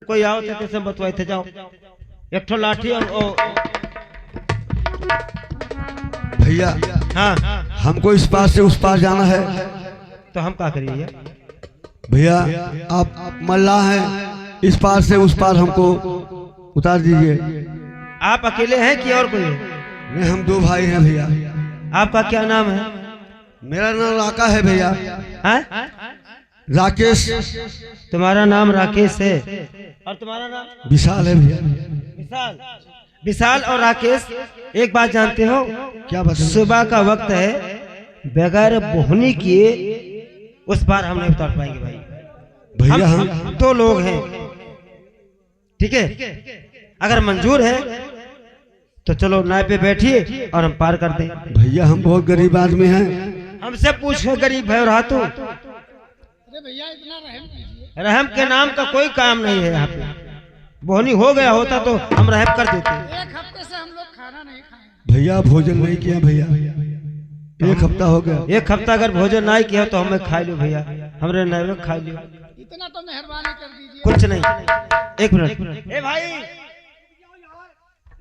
कोई आओ तो कैसे बतवाए थे जाओ एक ठो लाठी और भैया हाँ हमको इस पार से उस पार जाना है। तो हम क्या करिए भैया आप मल्लाह हैं, इस पार से उस पार हमको उतार दीजिए। आप अकेले हैं कि और कोई है? नहीं, हम दो भाई हैं भैया। आपका क्या नाम है? मेरा नाम राका है भैया। हैं? राकेश। तुम्हारा नाम राकेश है और तुम्हारा नाम विशाल है भैया। विशाल। विशाल और राकेश एक बात जानते हो? क्या बात? सुबह का वक्त है, बगैर बोहनी किए उस पार हम नहीं उतार पाएंगे भाई। भैया हम दो लोग हैं, ठीक है? अगर मंजूर है तो चलो नाव पे बैठिए और हम पार कर दें। भैया हम बहुत गरीब आदमी हैं। हमसे पूछो गरीब है और हाथों। अरे भैया इतना रहम कीजिए। रहम के नाम का कोई काम नहीं है यहाँ पे। बोहनी हो गया होता तो हम रहम कर देते। एक हफ्ते से हम लोग खाना नहीं खाए। भैया भोजन नहीं किया भैया, एक हफ्ता हो गया। एक हफ्ता अगर भोजन नहीं किया तो हमें खा लो भैया, हमरे नैवे खा लियो। इतना तो मेहरबानी कर दीजिए। कुछ नहीं, एक मिनट। ए भाई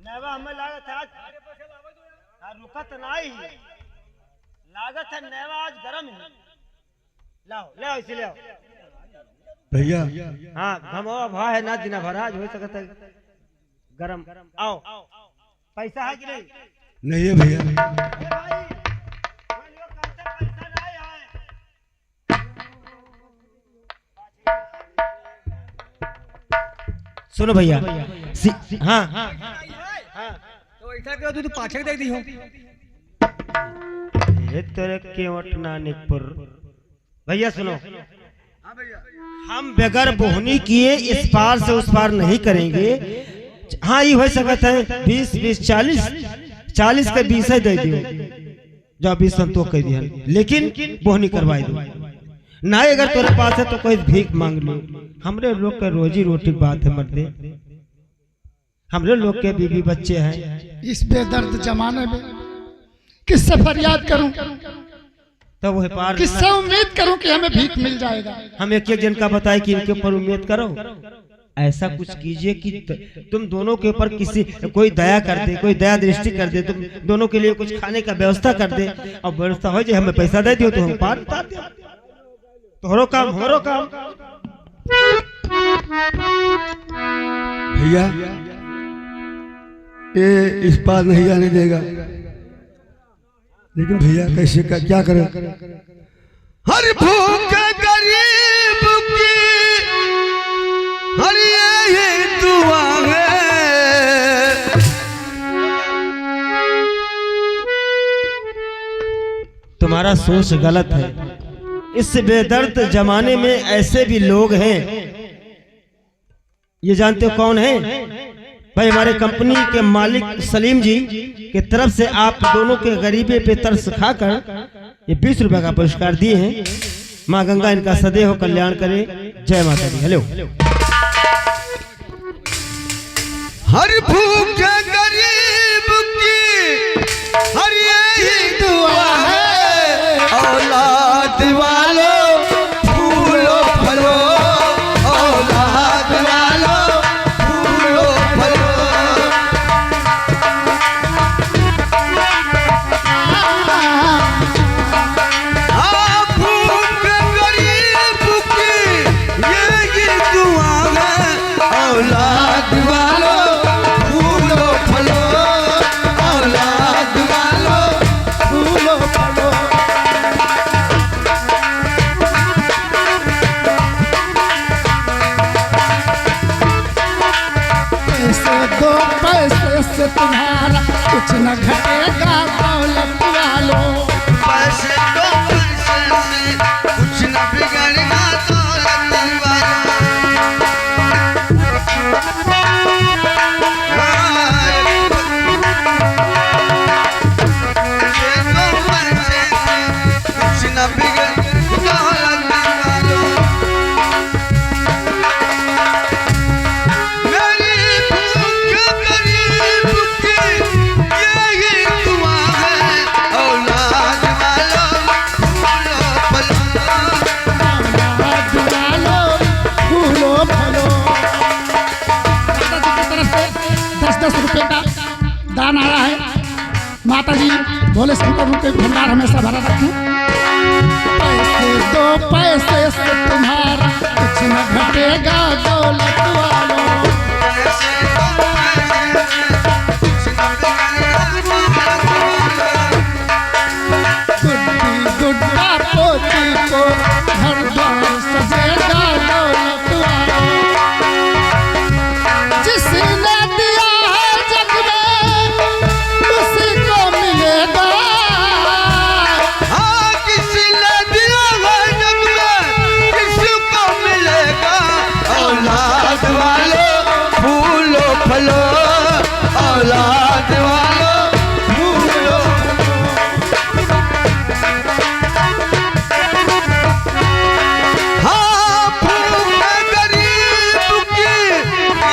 नैवा हमें लागत है आज रुकत नहीं, लागत है नैवा आज गरम है। लाओ लाओ इसे लाओ भैया हाँ घमो भा है ना दिना भर आज हो सकता है गरम। आओ पैसा है कि नहीं? नहीं है भैया। ए भाई पैसा नहीं है। सुनो भैया हाँ हाँ तो ऐसा क्यों तू पाछे दे दी हो? ये तेरे केवट नानिकपुर। भैया सुनो, हम बगैर बोहनी किए इस पार से उस पार नहीं करेंगे। हाँ ये हो सकता है 20 40 के 20 दे दियो जो 20 संतोष कह दिया, लेकिन बोहनी करवाई दो ना। अगर तेरे पास है तो कोई भीख मांग लो। हमरे लोग के रोजी रोटी बात है मर्दे, हमरे लोग के बीवी बच्चे हैं। इस बेदर्द जमाने में किससे फरियाद करूं, तो वह पार किससे उम्मीद करूं कि हमें भीख मिल जाएगा? हम एक जन का बताए कि इनके ऊपर उम्मीद करो। ऐसा कुछ कीजिए कि तुम दोनों के ऊपर किसी कोई दया कर दे, कोई दया दृष्टि कर दे, तुम दोनों के लिए कुछ खाने का व्यवस्था कर दे और व्यवस्था हो जाए, हमें पैसा दे दियो तो हम पार उतार दे। तोहरो काम हमारो काम। भैया ये इस पार नहीं जाने देगा, लेकिन भैया कैसे क्या करें? हर भूख गरीब की हर यही दुआ है। तुम्हारा सोच गलत है। इस बेदर्द जमाने में ऐसे भी लोग हैं। ये जानते हो कौन है भाई? हमारे कंपनी के मालिक सलीम जी की तरफ से आप दोनों के गरीबी पे तरस खाकर ये 20 रुपए का पुरस्कार दिए हैं। माँ गंगा इनका सदैव कल्याण करे। जय माता दी। हेलो। हर भूख गरीब की हर यही दुआ है। औलाद वालों फूलो फलो, औलाद वालों फूलो फलो। आप भूख गरीब की यही दुआ है। औलाद वालों फूलो फलो, औलाद वालों फूलो फलो। पैसे दो पैसे से तुम्हारा कुछ न घटेगा दौलत वालों। पैसे दो पैसे से कुछ न बिगड़ेगा दौलत वालों। पैसे दो पैसे से कुछ न बिगड़ेगा दौलत वालों। मेरी भूख गरीब की यही दुआ है। 10 का दान आया है। माता जी भोले शंकर रूपे भंडार हमेशा भरा रखें। पैसे दो पैसे से तुम्हारा कुछ न घटेगा दौलत वालों। गुड्डी गुड्डा पोती को घर द्वार सजेगा दौलत वालों। जिसने दिया है जग में उसी को मिलेगा। हाँ, किसी ने दिया है जग में किसको मिलेगा। औलाद वालों फूलो फलो, औलाद वालों फूलो हाँ, फूल गरीब की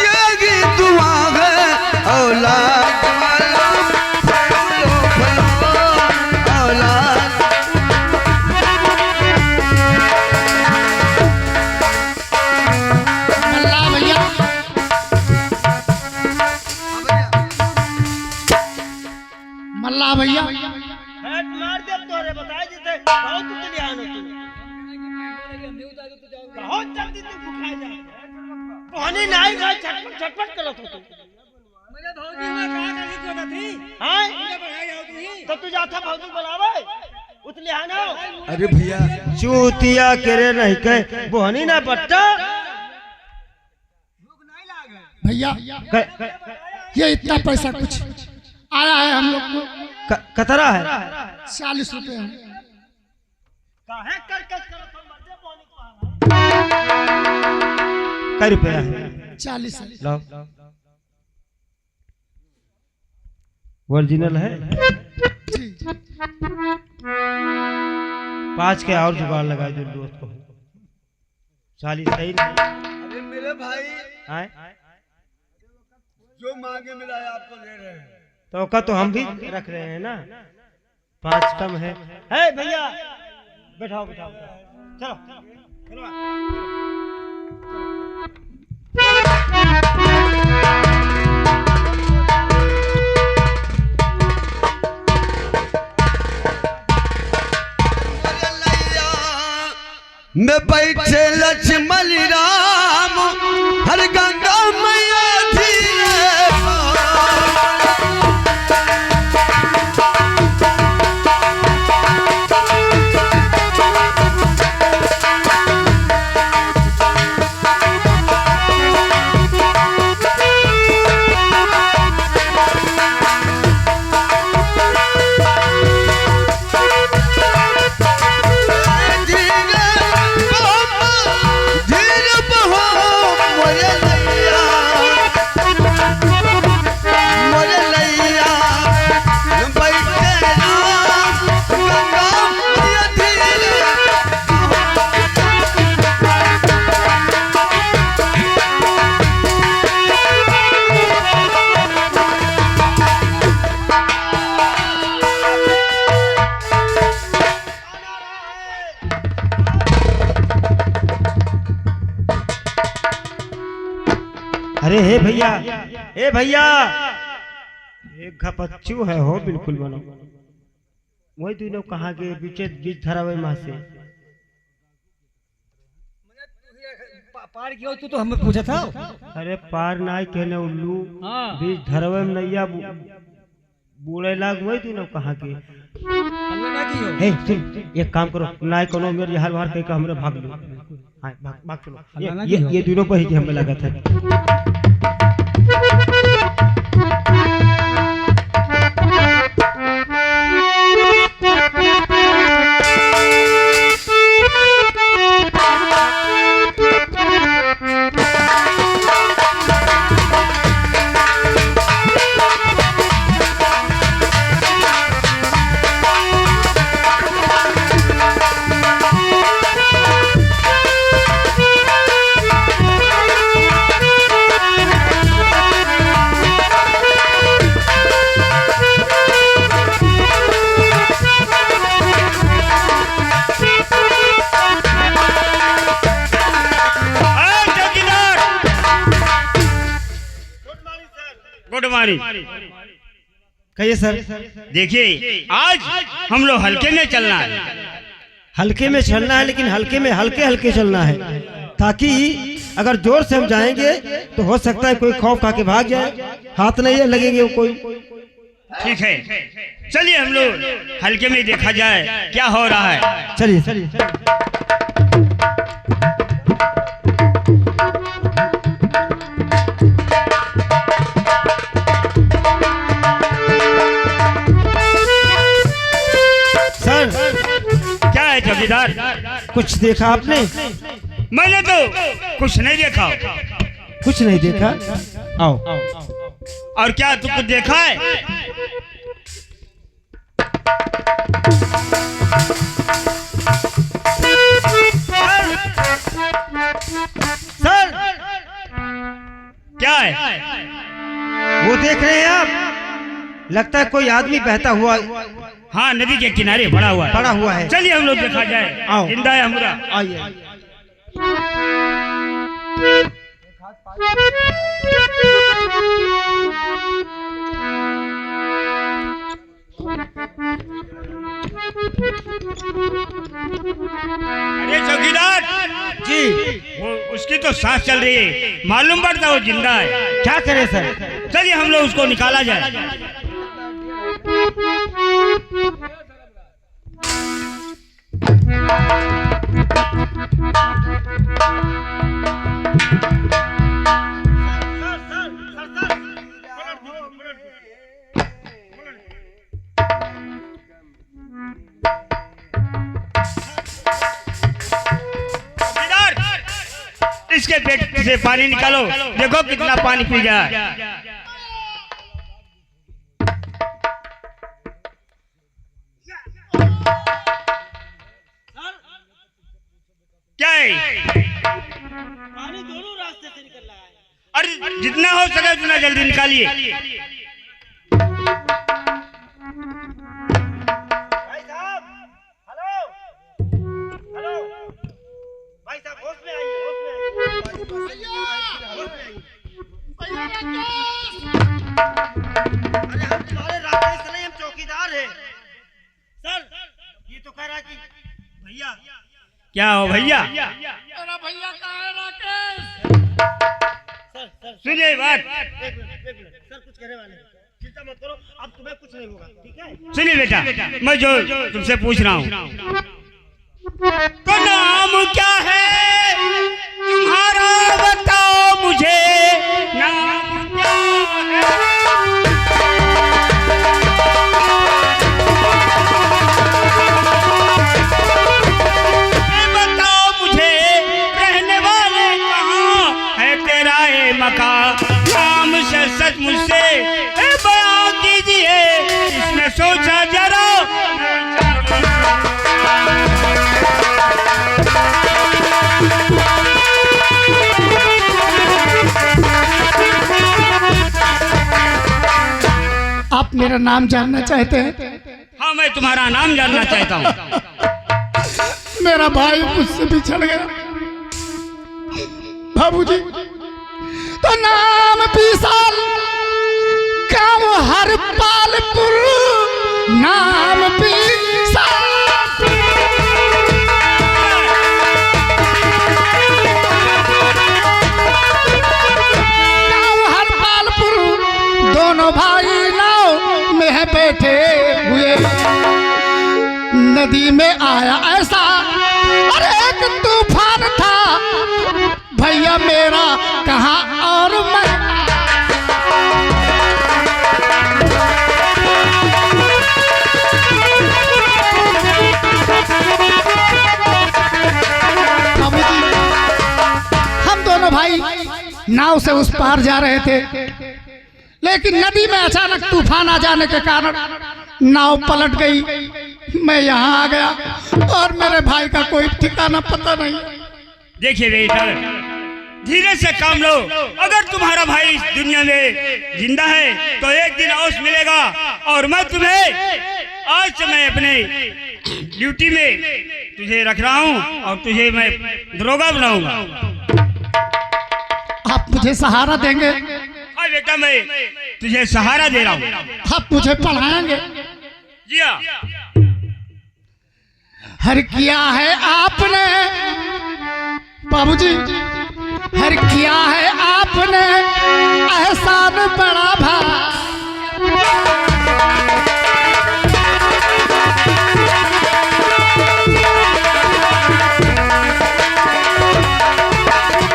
यही दुआ है। औलाद वालों फूलो फलो, औलाद मल्ला भैया मल्ला भैया हेड मार दे तोरे बताए देते बहुत तुलियान हो तू बहुत जल्दी तू भुखाए जा पानी नहीं खा झटपट झटपट करत हो तू मेरे भौजी ने कहा नहीं तो थी हां मुझे बढ़ाई आओ तू तो तू जाता भौजी बुलावे उतलियान हो। अरे भैया चूतिया करे नहीं के बोहनी ना बट्टा भैया ये इतना पैसा कुछ आया है हम लोग को कतरा है 40 रुपए है। काहे कर करत हम मरते बोहनी को कै रुपया है 40 है। लो ओरिजिनल है जी 5 के और जुगाड़ लगा दो दोस्त को 40 सही नहीं अरे मेरे भाई आए जो मांगे मिला है आपको दे रहे हैं। तो का तो हम भी रख रहे हैं ना 5 कम है भैया बैठाओ बैठाओ चलो चलो मैं बैठे लक्ष्मण राम हर गंगा मैया अरे हे भैया एक घपच्चू है हो बिल्कुल बनो वही तूने कहा के बीच धरावे मां से पार किया तू तो हमें पूछा था। अरे पार नाई कहने उल्लू हाँ बीच धरावे में नैया बूढ़े लाग वही तूने कहा के हमने ना की हो। हे सुन एक काम करो नाई कोनो मेरे हाल वार कह के हमरे भाग लो हां भाग चलो ये दोनों को ही हमें लगा था। Good morning. कहिए सर। देखिए आज हम लोग हल्के में चलना है। हल्के में चलना है, लेकिन हल्के में हल्के हल्के चलना है, ताकि अगर जोर से हम जाएंगे तो हो सकता है कोई खौफ खा के भाग जाए, हाथ नहीं लगेंगे वो कोई। ठीक है, चलिए हम लोग हल्के में देखा जाए क्या हो रहा है। चलिए चलिए। सर क्या है चौकीदार? कुछ देखा आपने? मैंने तो कुछ नहीं देखा। कुछ नहीं देखा? आओ। और क्या तू कुछ देखा है? सर क्या है? वो देख रहे हैं आप? लगता है कोई आदमी बहता हुआ। हाँ, नदी के किनारे पड़ा हुआ है। चलिए हम लोग देखा जाए। आओ। जिंदा है हमारा। आइए। अरे चौकीदार जी। वो उसकी तो सांस चल रही है, मालूम पड़ता वो जिंदा है। क्या करें सर? चलिए हम लोग उसको निकाला जाए। इसके पेट से पानी निकालो, देखो कितना पानी पी गया है। क्या है? पानी दोनों रास्ते से निकल रहा है। अरे जितना हो सके उतना जल्दी निकालिए। भाई साहब, हेलो हेलो, भाई साहब होश में आइए, होश में आइए। अरे हम तुम्हारे राकेश नहीं, हम चौकीदार हैं। सर ये तो कह रहा है कि भैया। क्या हो भैया? मेरा भैया कहाँ है राकेश? सर सर सुनिए बात। एक मिनट सर, कुछ कहने वाले हैं, चिंता मत करो, अब तुम्हें कुछ नहीं होगा, ठीक है? सुनिए बेटा, मैं जो तुमसे पूछ रहा हूँ, तो नाम क्या है तुम्हारा, बताओ मुझे। नाम क्या है? ये बताओ मुझे, रहने वाले कहाँ है तेरा ये मकान। नाम से सच मुझसे बयां कीजिए, इसमें सोचा जरा। आप मेरा नाम जानना चाहते हैं? हाँ, मैं तुम्हारा नाम जानना चाहता हूँ। मेरा भाई मुझसे बिछड़ गया बाबूजी, तो नाम विशाल, गाँव हरपालपुर, नाम विशाल। गाँव हरपालपुर, दोनों भाई नाव में है बैठे हुए, नदी में आया ऐसा और एक तूफान था, भैया मेरा कहाँ और मैं। बाबूजी, हम दोनों भाई नाव से उस पार जा रहे थे, लेकिन नदी में अचानक तूफान आ जाने के कारण नाव पलट गई। मैं यहाँ आ गया और मेरे भाई का कोई ठिकाना पता नहीं। देखिए बेटा, धीरे से काम लो। अगर तुम्हारा भाई इस दुनिया में जिंदा है तो एक दिन और मिलेगा, और मैं तुम्हें आज से मैं अपने ड्यूटी में तुझे रख रहा हूँ और तुझे मैं दरोगा बनाऊंगा। आप मुझे सहारा देंगे? हाँ बेटा मैं तुझे सहारा दे रहा हूँ। आप मुझे पढ़ाएंगे? जी हाँ। हर किया है आपने बाबूजी, हर किया है आपने एहसान बड़ा भाई।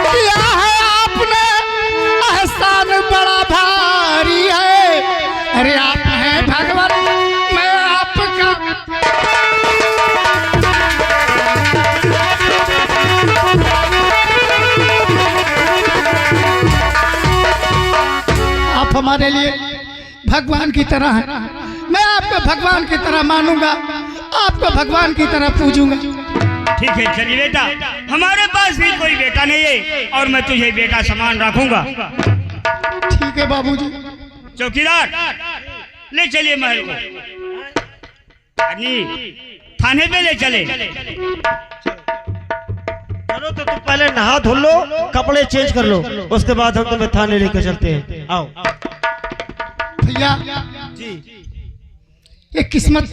किया है आपने एहसान बड़ा भारी है। अरे आप हैं भगवान, मैं आपका आप हमारे लिए भगवान की तरह हैं। मैं आपको भगवान की तरह मानूंगा, आपको भगवान की तरह पूजूंगा। ठीक है चलिए बेटा, हमारे पास भी कोई बेटा नहीं है और मैं तुझे बेटा समान रखूंगा। ठीक है बाबूजी। चौकीदार ले चलिए महल को, अन्नी थाने पे ले चले। चलो तो तुम पहले नहा धो लो, कपड़े चेंज कर लो, उसके बाद हम तुम्हें थाने लेकर चलते हैं। आओ। भैया जी ये किस्मत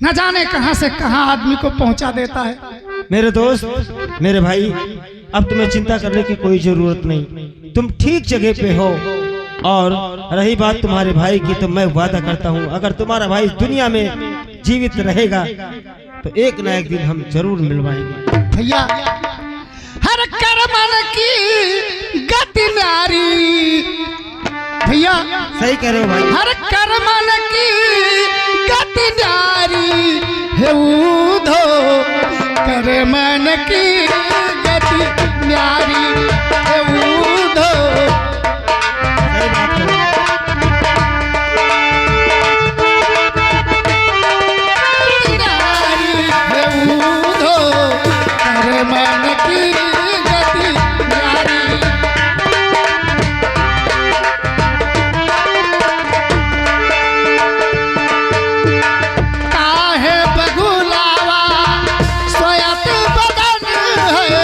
न जाने कहां से कहां आदमी को पहुंचा देता है। मेरे दोस्त, मेरे भाई, अब तुम्हें चिंता करने की कोई जरूरत नहीं, तुम ठीक जगह पे हो। और रही बात तुम्हारे भाई की, तो मैं वादा करता हूँ अगर तुम्हारा भाई दुनिया में जीवित रहेगा तो एक ना एक दिन हम जरूर मिलवाएंगे। भैया हर कर्मन की गति न्यारी, भैया सही कह रहे हो भाई। हर कर्मन की गति न्यारी है उधो, कर्मन की गति न्यारी है उधो। सही बात है। न्यारी है उधो, कर्मन की गति न्यारी। काहे बगुलावा सोयत बदन है,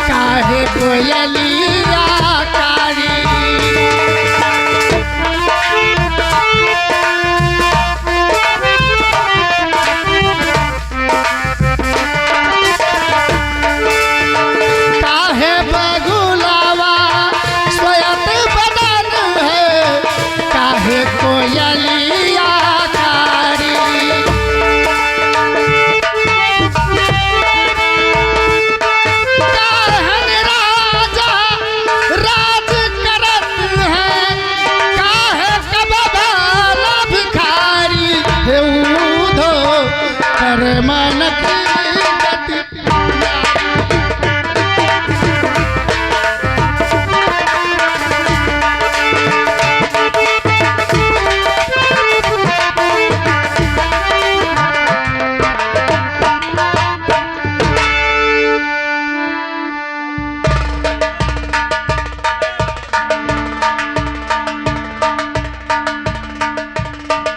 काहे कोयलिया कारी। काहे बगुलावा सोयत बदन है, काहे कोयलिया कारी। काहन राजा राज करत है, काहे कब भाला भिखारी है उधो, कर्मन की गति।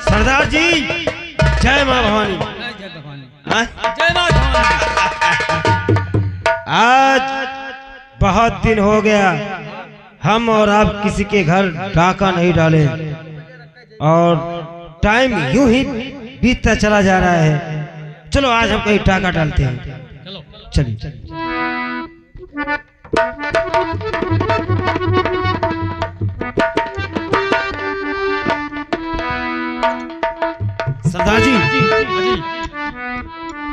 सरदार जी, जय माँ भवानी। हाँ? जय माता आज बहुत दिन हो गया हम और आप किसी के घर डाका नहीं डाले, और टाइम यूं ही बीतता चला जा रहा है। चलो आज हम कहीं डाका डालते हैं। चलिए। सरदार जी,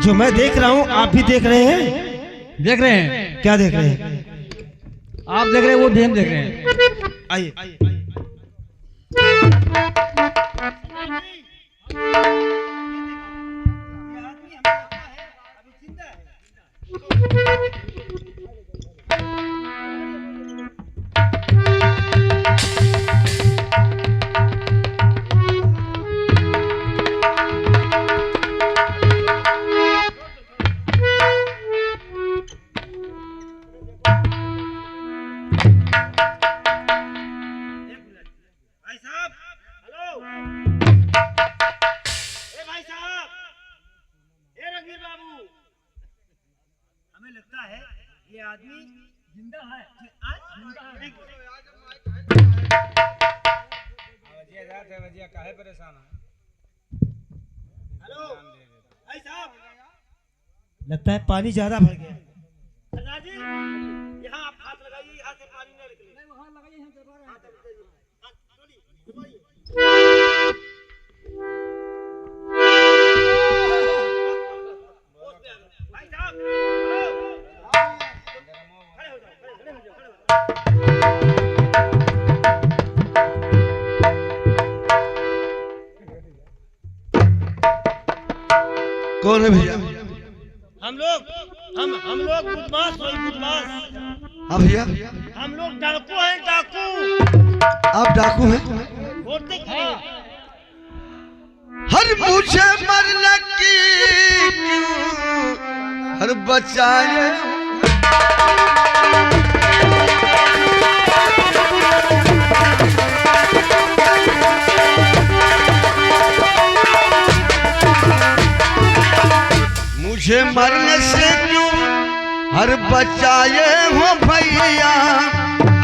जो मैं देख रहा हूँ आप भी देख रहे हैं? देख रहे हैं? क्या देख रहे हैं? आप देख रहे हैं, वो भी हम देख रहे हैं। आइए। हमें लगता है ये आदमी जिंदा है। भाई साहब, लगता है पानी ज्यादा भर गया। सरदार जी, यहाँ आप हाथ लगाइए, यहाँ से पानी नहीं निकले। भाई साहब, खड़े हो जाओ, खड़े हो जाओ। कौन है भैया? हम लोग बदमाश वही बदमाश। हाँ भैया, हम लोग डाकू हैं, डाकू। आप डाकू हैं? बोलते क्या? हर मुझे मरने की क्यों हर बचाए। मुझे मरने से क्यों हर बचाए हो भैया,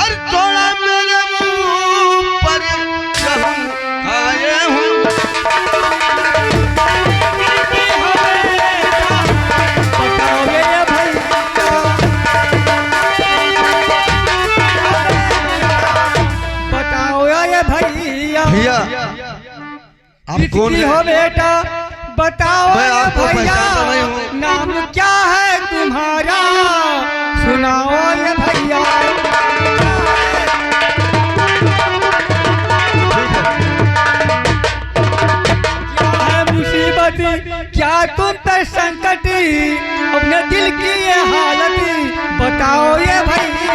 हर थोड़ा मेरे मुंह पर कहूं खाए हो। बताओ ये भैया, भैया आप कौन किसकी हो है? बेटा बताओ मैं आपको ये भैया, पहचानता नहीं हूँ। नाम क्या है तुम्हारा सुनाओ ये भैया। क्या है मुसीबत, क्या तुम पे संकट, अपने दिल की ये हालत बताओ ये भैया।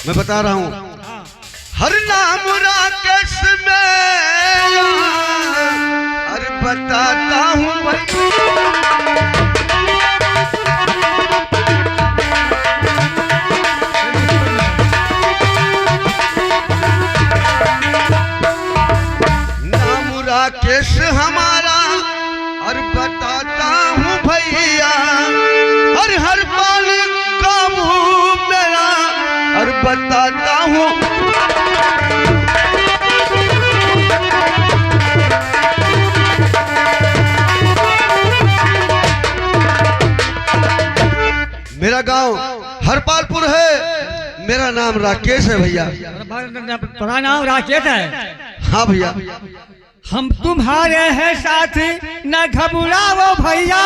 मैं बता रहा हूँ, हर नाम राकेश में अरे बताता हूँ भाई। नाम राकेश हमारा और बताता हूँ भैया, हर बाल काबू मेरा और बताता हूँ। मेरा गांव हरपालपुर है, मेरा नाम राकेश है भैया। तुम्हारा नाम राकेश है? हाँ भैया। हम तुम्हारे हैं साथ न घबराओ भैया,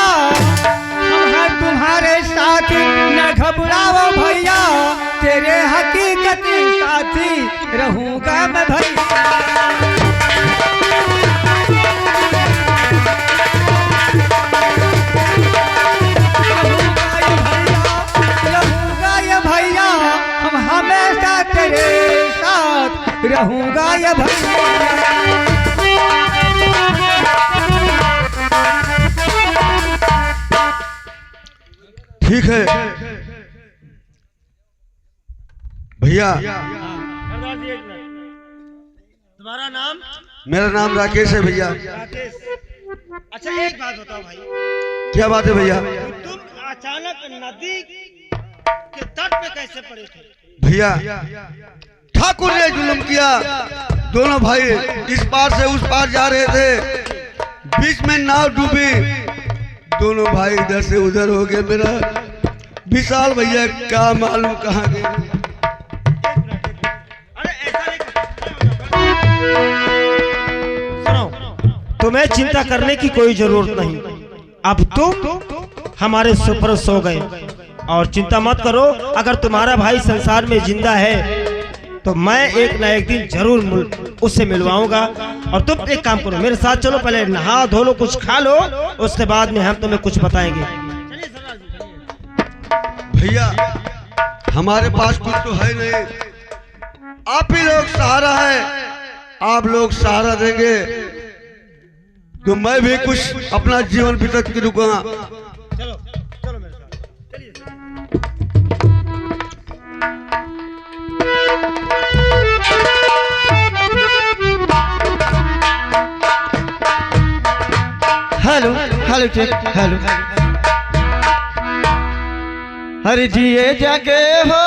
हम हैं तुम्हारे साथ न घबराओ भैया, तेरे हकीकत साथी रहूंगा मैं भैया। रहूंगा ये भैया, हम हमेशा तेरे साथ रहूंगा ये भैया। ठीक है भैया। सरदार जी, एक मिनट। तुम्हारा नाम? मेरा नाम राकेश है भैया। राकेश। अच्छा एक बात बताओ भाई, क्या बात है भैया? तुम अचानक नदी के तट पे कैसे पड़े थे? भैया ठाकुर ने जुल्म किया, दोनों भाई इस पार से उस पार जा रहे थे, बीच में नाव डूबी, दोनों भाई इधर से उधर हो गए। मेरा विशाल भैया का मालूम कहाँ गए। अरे ऐसा नहीं, सुनो, तुम्हें चिंता करने की कोई जरूरत नहीं। अब तुम हमारे सुपर सो गए और चिंता मत करो। अगर तुम्हारा भाई संसार में जिंदा है तो मैं एक ना एक दिन जरूर उससे मिलवाऊंगा। और तुम एक काम करो, मेरे साथ चलो, पहले नहा धो लो, कुछ खा लो, उसके बाद में हम तुम्हें कुछ बताएंगे। भैया हमारे पास कुछ तो है नहीं, आप ही लोग सहारा है, आप लोग सहारा देंगे तो मैं भी कुछ अपना जीवन व्यतीत करूंगा। चलो चलो मेरे साथ, चलिए। Hello hello check hello. हर जिए जगे हो